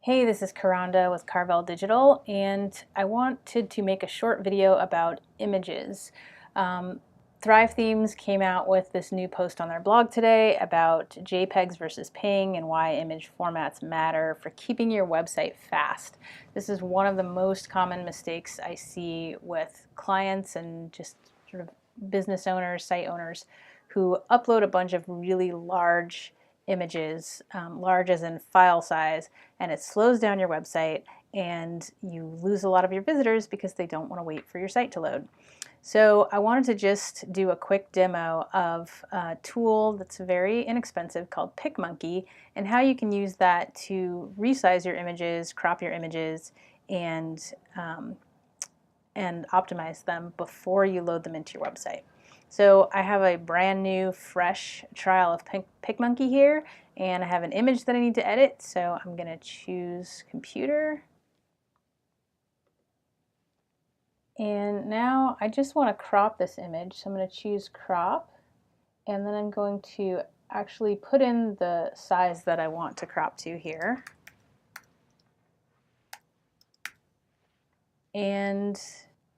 Hey, this is Karanda with Carvel Digital, and I wanted to make a short video about images. Thrive Themes came out with this new post on their blog today about JPEGs versus PNG and why image formats matter for keeping your website fast. This is one of the most common mistakes I see with clients and just sort of business owners, site owners, who upload a bunch of really large images, large as in file size, and it slows down your website and you lose a lot of your visitors because they don't want to wait for your site to load. So I wanted to just do a quick demo of a tool that's very inexpensive called PicMonkey and how you can use that to resize your images, crop your images, and optimize them before you load them into your website. So I have a brand new, fresh trial of PicMonkey here, and I have an image that I need to edit, so I'm going to choose computer. And now I just want to crop this image, so I'm going to choose crop, and then I'm going to actually put in the size that I want to crop to here. And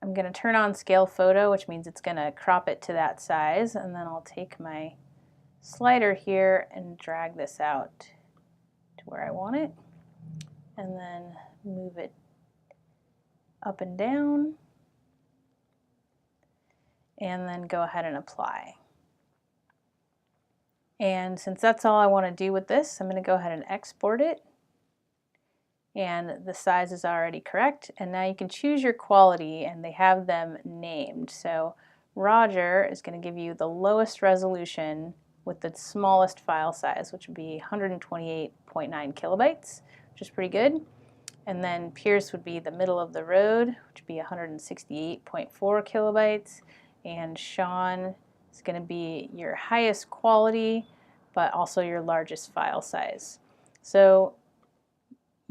I'm going to turn on scale photo, which means it's going to crop it to that size, and then I'll take my slider here and drag this out to where I want it, and then move it up and down, and then go ahead and apply. And since that's all I want to do with this, I'm going to go ahead and export it. And the size is already correct, and now you can choose your quality, and they have them named. So Roger is going to give you the lowest resolution with the smallest file size, which would be 128.9 kilobytes, which is pretty good. And then Pierce would be the middle of the road, which would be 168.4 kilobytes. And Sean is going to be your highest quality, but also your largest file size. So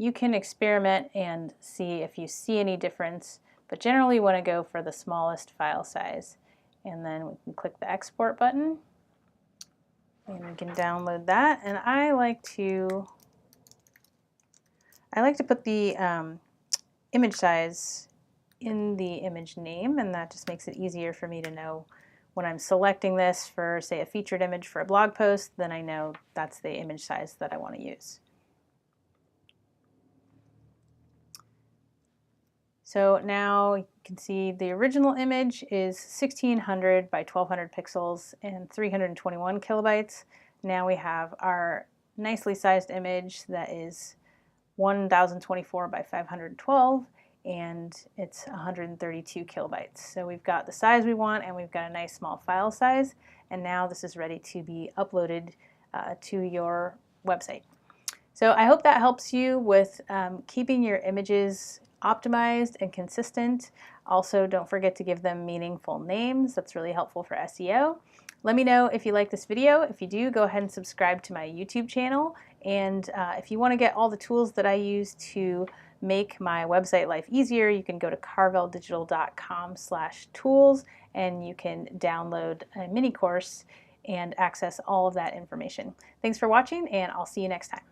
you can experiment and see if you see any difference, but generally you want to go for the smallest file size. And then we can click the export button, and we can download that. And I like to put the image size in the image name, and that just makes it easier for me to know when I'm selecting this for, say, a featured image for a blog post, then I know that's the image size that I want to use. So now you can see the original image is 1600 by 1200 pixels and 321 kilobytes. Now we have our nicely sized image that is 1024 by 512, and it's 132 kilobytes. So we've got the size we want, and we've got a nice small file size, and now this is ready to be uploaded to your website. So I hope that helps you with keeping your images optimized and consistent. Also, don't forget to give them meaningful names. That's really helpful for SEO. Let me know if you like this video. If you do, go ahead and subscribe to my YouTube channel. And if you want to get all the tools that I use to make my website life easier, you can go to carveldigital.com/tools, and you can download a mini course and access all of that information. Thanks for watching, and I'll see you next time.